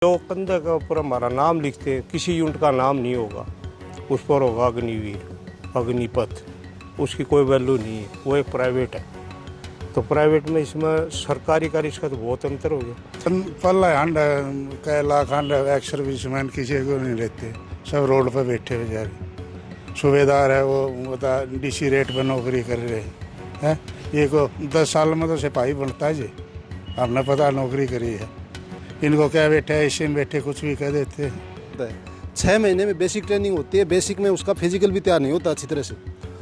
जो कंधे के ऊपर हमारा नाम लिखते हैं, किसी यूनिट का नाम नहीं होगा, उस पर होगा अग्निवीर, अग्निपथ, उसकी कोई वैल्यू नहीं है, वो एक प्राइवेट है। तो प्राइवेट में इसमें सरकारी का इसका तो बहुत अंतर हो गया। पल्ला खंड कैला खंड एक्स सर्विसमैन किसी को नहीं रहते, सब रोड पर बैठे बेचारे। सूबेदार है वो डीसी रेट पर नौकरी कर रहे हैं। ये को 10 साल में तो सिपाही बनता है जी, हमने पता नौकरी करी है। इनको क्या बैठे है, इसी में बैठे कुछ भी कह देते हैं। 6 महीने में बेसिक ट्रेनिंग होती है, बेसिक में उसका फिजिकल भी तैयार नहीं होता अच्छी तरह से।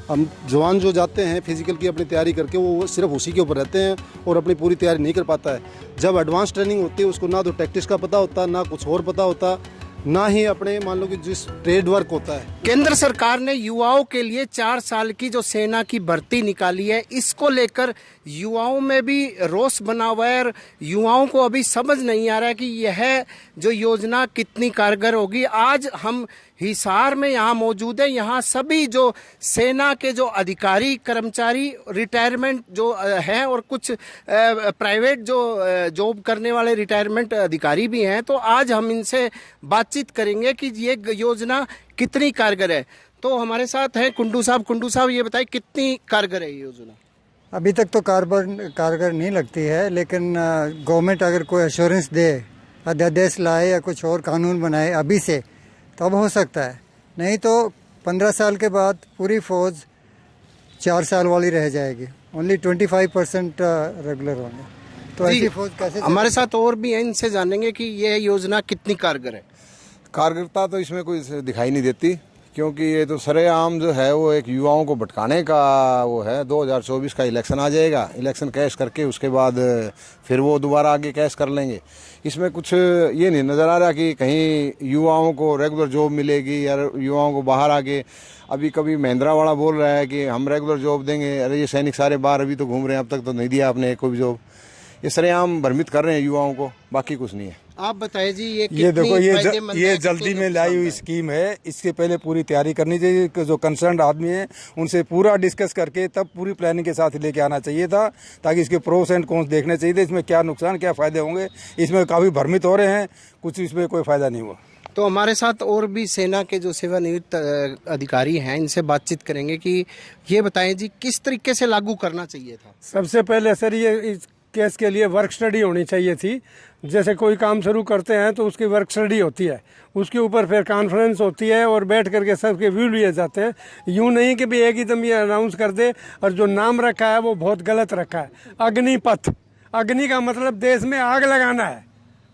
हम जवान जो जाते हैं फिजिकल की अपनी तैयारी करके, वो सिर्फ उसी के ऊपर रहते हैं और अपनी पूरी तैयारी नहीं कर पाता है। जब एडवांस ट्रेनिंग होती है उसको ना तो टैक्टिक्स का पता होता, ना कुछ और पता होता, ना ही अपने मान लो कि जिस ट्रेड वर्क होता है। केंद्र सरकार ने युवाओं के लिए 4 साल की जो सेना की भर्ती निकाली है, इसको लेकर युवाओं में भी रोष बना हुआ है और युवाओं को अभी समझ नहीं आ रहा है कि यह जो योजना कितनी कारगर होगी। आज हम हिसार में यहाँ मौजूद है, यहाँ सभी जो सेना के जो अधिकारी कर्मचारी रिटायरमेंट जो हैं और कुछ प्राइवेट जो जॉब करने वाले रिटायरमेंट अधिकारी भी हैं। तो आज हम इनसे बातचीत करेंगे कि ये योजना कितनी कारगर है। तो हमारे साथ हैं कुंडू साहब, ये बताइए कितनी कारगर है ये योजना? अभी तक तो कारगर नहीं लगती है, लेकिन गवर्नमेंट अगर कोई एश्योरेंस दे, अध्यादेश लाए या कुछ और कानून बनाए अभी से, तब हो सकता है। नहीं तो 15 साल के बाद पूरी फौज 4 साल वाली रह जाएगी, ओनली 25% रेगुलर होंगे। तो ऐसी फौज कैसे? हमारे साथ और भी हैं, इनसे जानेंगे कि यह योजना कितनी कारगर है। कारगरता तो इसमें कोई दिखाई नहीं देती, क्योंकि ये तो सरेआम जो है वो एक युवाओं को भटकाने का वो है। 2024 का इलेक्शन आ जाएगा, इलेक्शन कैश करके उसके बाद फिर वो दोबारा आगे कैश कर लेंगे। इसमें कुछ ये नहीं नज़र आ रहा कि कहीं युवाओं को रेगुलर जॉब मिलेगी या युवाओं को बाहर आके। अभी कभी महिंद्रा वाला बोल रहा है कि हम रेगुलर जॉब देंगे, अरे ये सैनिक सारे बाहर अभी तो घूम रहे हैं, अब तक तो नहीं दिया आपने कोई भी जॉब। ये सरेआम भ्रमित कर रहे हैं युवाओं को, बाकी कुछ नहीं है। आप बताइए जी, ये देखो ये जल्दी में लाई हुई स्कीम है। इसके पहले पूरी तैयारी करनी चाहिए, जो कंसर्न आदमी है उनसे पूरा डिस्कस करके तब पूरी प्लानिंग के साथ लेके आना चाहिए था, ताकि इसके प्रोस एंड कॉन्स देखने चाहिए थे, इसमें क्या नुकसान क्या फायदे होंगे। इसमें काफ़ी भ्रमित हो रहे हैं, कुछ इसमें कोई फायदा नहीं हुआ। तो हमारे साथ और भी सेना के जो सेवानिवृत्त अधिकारी हैं, इनसे बातचीत करेंगे कि ये बताएं जी किस तरीके से लागू करना चाहिए था। सबसे पहले सर ये इस केस के लिए वर्क स्टडी होनी चाहिए थी। जैसे कोई काम शुरू करते हैं तो उसकी वर्क स्टडी होती है, उसके ऊपर फिर कॉन्फ्रेंस होती है और बैठ करके सबके व्यू लिए जाते हैं। यूँ नहीं कि भी एक ही दम ये अनाउंस कर दे, और जो नाम रखा है वो बहुत गलत रखा है। अग्निपथ, अग्नि का मतलब देश में आग लगाना है,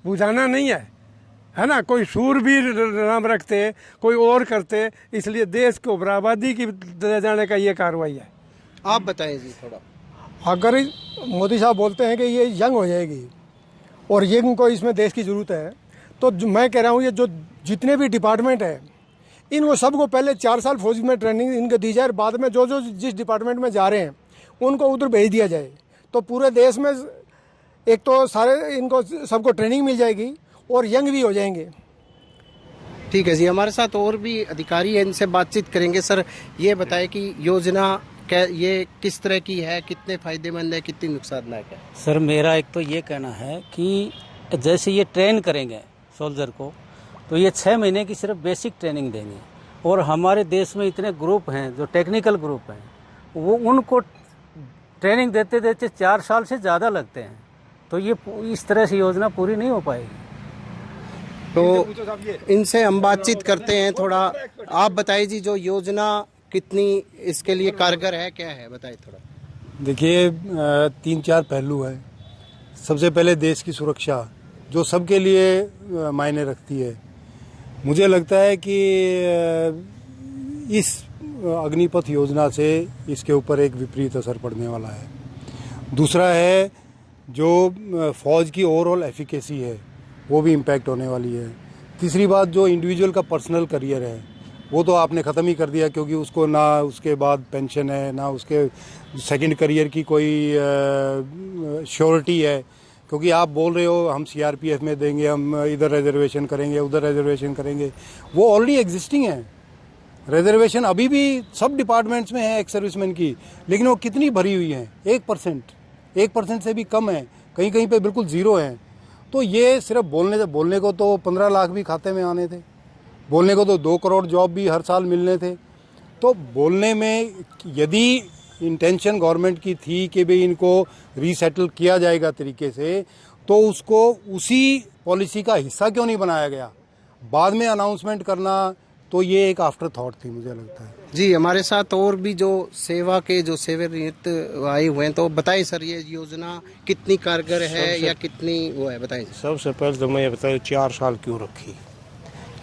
बुझाना नहीं है ना। कोई शूरवीर नाम रखते, कोई और करते, इसलिए देश को बर्बादी की ले जाने का ये कार्रवाई है। आप बताएं जी थोड़ा। अगर मोदी साहब बोलते हैं कि ये यंग हो जाएगी और यंग को इसमें देश की ज़रूरत है, तो मैं कह रहा हूँ ये जो जितने भी डिपार्टमेंट है इनको सबको पहले 4 साल फौज में ट्रेनिंग इनको दी जाए, बाद में जो जिस डिपार्टमेंट में जा रहे हैं उनको उधर भेज दिया जाए। तो पूरे देश में एक तो सारे इनको सबको ट्रेनिंग मिल जाएगी और यंग भी हो जाएंगे। ठीक है जी, हमारे साथ और भी अधिकारी हैं, इनसे बातचीत करेंगे। सर ये बताएं कि योजना ये किस तरह की है, कितने फायदेमंद है, कितनी नुकसानदायक है? सर मेरा एक तो ये कहना है कि जैसे ये ट्रेन करेंगे सोल्जर को, तो ये 6 महीने की सिर्फ बेसिक ट्रेनिंग देंगे, और हमारे देश में इतने ग्रुप हैं जो टेक्निकल ग्रुप हैं, वो उनको ट्रेनिंग देते देते 4 साल से ज़्यादा लगते हैं। तो ये इस तरह से योजना पूरी नहीं हो पाएगी। तो इनसे हम बातचीत करते हैं थोड़ा। आप बताइए जी, जो योजना कितनी इसके लिए कारगर है, क्या है, बताइए थोड़ा। देखिए 3-4 पहलू है। सबसे पहले देश की सुरक्षा जो सबके लिए मायने रखती है। मुझे लगता है कि इस अग्निपथ योजना से इसके ऊपर एक विपरीत असर पड़ने वाला है। दूसरा है जो फौज की ओवरऑल एफिकेसी है वो भी इम्पैक्ट होने वाली है। तीसरी बात, जो इंडिविजुअल का पर्सनल करियर है वो तो आपने ख़त्म ही कर दिया, क्योंकि उसको ना उसके बाद पेंशन है, ना उसके सेकंड करियर की कोई श्योरिटी है। क्योंकि आप बोल रहे हो हम सीआरपीएफ में देंगे, हम इधर रिजर्वेशन करेंगे, उधर रिजर्वेशन करेंगे, वो ऑलरेडी एग्जिस्टिंग है। रिजर्वेशन अभी भी सब डिपार्टमेंट्स में है एक्स सर्विसमैन की, लेकिन वो कितनी भरी हुई है? 1% से भी कम है, कहीं कहीं पे बिल्कुल ज़ीरो है। तो ये सिर्फ बोलने को तो 15 लाख भी खाते में आने थे, बोलने को तो 2 करोड़ जॉब भी हर साल मिलने थे। तो बोलने में यदि इंटेंशन गवर्नमेंट की थी कि भाई इनको रीसेटल किया जाएगा तरीके से, तो उसको उसी पॉलिसी का हिस्सा क्यों नहीं बनाया गया? बाद में अनाउंसमेंट करना तो ये एक आफ्टर थॉट थी, मुझे लगता है। जी, हमारे साथ और भी जो सेवा के जो सेवानिवृत्त आए हुए हैं, तो बताइए सर ये योजना कितनी कारगर है या कितनी वो है, बताइए। सबसे पहले तो मैं ये बताऊँ 4 साल क्यों रखी,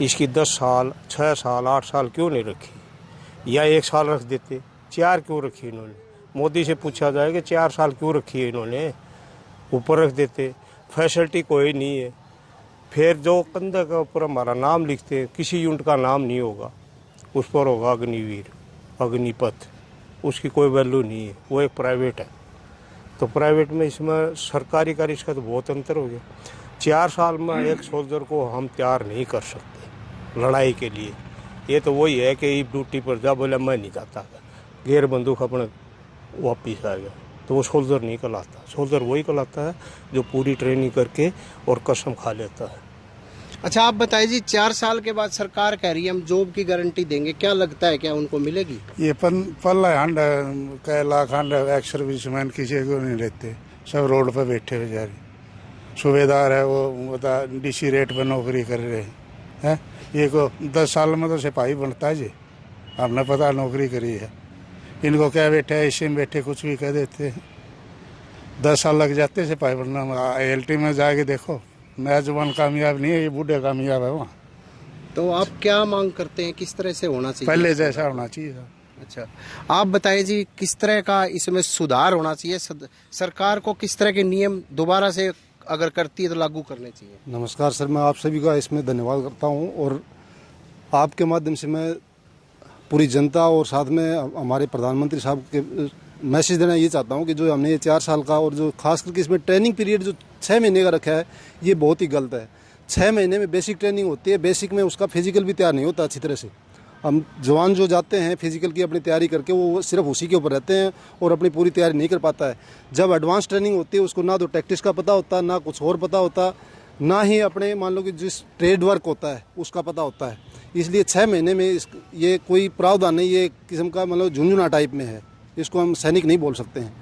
इसकी 10 साल 6 साल 8 साल क्यों नहीं रखी, या 1 साल रख देते, 4 क्यों रखी इन्होंने? मोदी से पूछा जाए कि 4 साल क्यों रखी है इन्होंने, ऊपर रख देते। फैसिलिटी कोई नहीं है। फिर जो कंधे के ऊपर हमारा नाम लिखते हैं, किसी यूनिट का नाम नहीं होगा, उस पर होगा अग्निवीर, अग्निपथ, उसकी कोई वैल्यू नहीं है, वो एक प्राइवेट है। तो प्राइवेट में इसमें सरकारी का इसका तो बहुत अंतर हो गया। 4 साल में एक सोल्जर को हम तैयार नहीं कर सकते लड़ाई के लिए। ये तो वही है कि ड्यूटी पर जा, बोला मैं नहीं जाता, गैर बंदूक अपने वापिस आ गया, तो वो सोल्जर नहीं कहलाता। सोल्जर वही कहलाता है जो पूरी ट्रेनिंग करके और कसम खा लेता है। अच्छा, आप बताइए जी, 4 साल के बाद सरकार कह रही है हम जॉब की गारंटी देंगे, क्या लगता है क्या उनको मिलेगी? ये पल्ला हंड कई लाख हंड एक्स सर्विसमैन किसी को नहीं लेते, सब रोड पर बैठे बेचारे। सूबेदार है वो डीसी रेट पर नौकरी कर रहे हैं। ये को 10 साल में तो सिपाही बनता है जी, हमने पता नौकरी करी है। इनको क्या बैठे ऐसे में बैठे कुछ भी कह देते हैं। 10 साल लग जाते सिपाही बनना। ALT में जाके देखो, नया जवान कामयाब नहीं है, ये बूढ़े कामयाब है वहाँ। तो आप क्या मांग करते हैं, किस तरह से होना चाहिए? पहले जैसा होना चाहिए। अच्छा, आप बताइए जी, किस तरह का इसमें सुधार होना चाहिए? सरकार को किस तरह के नियम दोबारा से अगर करती है तो लागू करने चाहिए? नमस्कार सर, मैं आप सभी का इसमें धन्यवाद करता हूँ, और आपके माध्यम से मैं पूरी जनता और साथ में हमारे प्रधानमंत्री साहब के मैसेज देना ये चाहता हूँ कि जो हमने ये 4 साल का और जो खास करके इसमें ट्रेनिंग पीरियड जो 6 महीने का रखा है, ये बहुत ही गलत है। 6 महीने में बेसिक ट्रेनिंग होती है, बेसिक में उसका फिजिकल भी तैयार नहीं होता अच्छी तरह से। हम जवान जो जाते हैं फिजिकल की अपनी तैयारी करके, वो सिर्फ उसी के ऊपर रहते हैं और अपनी पूरी तैयारी नहीं कर पाता है। जब एडवांस ट्रेनिंग होती है उसको ना तो टैक्टिक्स का पता होता, ना कुछ और पता होता, ना ही अपने मान लो कि जिस ट्रेड वर्क होता है उसका पता होता है। इसलिए 6 महीने में ये कोई प्रावधान नहीं, ये किस्म का मतलब झुंझुना टाइप में है, इसको हम सैनिक नहीं बोल सकते हैं।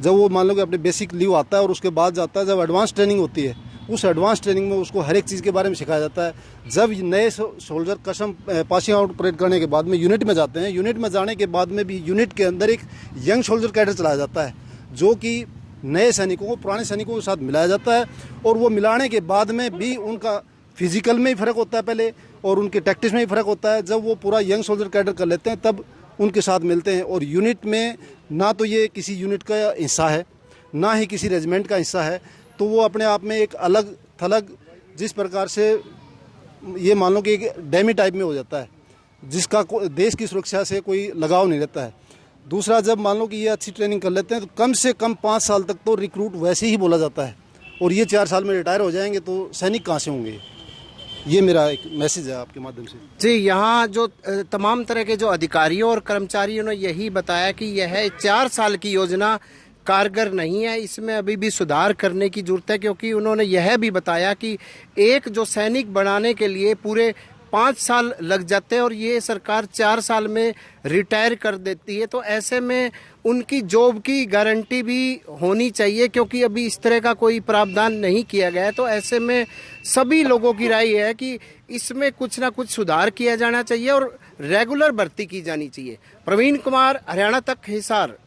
जब वो मान लो कि अपने बेसिक लीव आता है और उसके बाद जाता है, जब एडवांस ट्रेनिंग होती है, उस एडवांस ट्रेनिंग में उसको हर एक चीज़ के बारे में सिखाया जाता है। जब नए सोल्जर कसम पासिंग आउट परेड करने के बाद में यूनिट में जाते हैं, यूनिट में जाने के बाद में भी यूनिट के अंदर एक यंग सोल्जर कैडर चलाया जाता है, जो कि नए सैनिकों को पुराने सैनिकों के साथ मिलाया जाता है। और वो मिलाने के बाद में भी उनका फिजिकल में ही फ़र्क होता है पहले, और उनके टैक्टिक्स में ही फ़र्क होता है। जब वो पूरा यंग सोल्जर कैडर कर लेते हैं तब उनके साथ मिलते हैं। और यूनिट में ना तो ये किसी यूनिट का हिस्सा है, ना ही किसी रेजिमेंट का हिस्सा है, तो वो अपने आप में एक अलग थलग, जिस प्रकार से ये मान लो कि एक डैमी टाइप में हो जाता है, जिसका देश की सुरक्षा से कोई लगाव नहीं रहता है। दूसरा, जब मान लो कि ये अच्छी ट्रेनिंग कर लेते हैं तो कम से कम 5 साल तक तो रिक्रूट वैसे ही बोला जाता है, और ये 4 साल में रिटायर हो जाएंगे तो सैनिक कहाँ से होंगे? ये मेरा एक मैसेज है आपके माध्यम से। जी, यहाँ जो तमाम तरह के जो अधिकारियों और कर्मचारियों ने यही बताया कि यह 4 साल की योजना कारगर नहीं है, इसमें अभी भी सुधार करने की जरूरत है। क्योंकि उन्होंने यह भी बताया कि एक जो सैनिक बनाने के लिए पूरे 5 साल लग जाते हैं और ये सरकार 4 साल में रिटायर कर देती है। तो ऐसे में उनकी जॉब की गारंटी भी होनी चाहिए, क्योंकि अभी इस तरह का कोई प्रावधान नहीं किया गया है। तो ऐसे में सभी लोगों की राय है कि इसमें कुछ ना कुछ सुधार किया जाना चाहिए और रेगुलर भर्ती की जानी चाहिए। प्रवीण कुमार, हरियाणा तक, हिसार।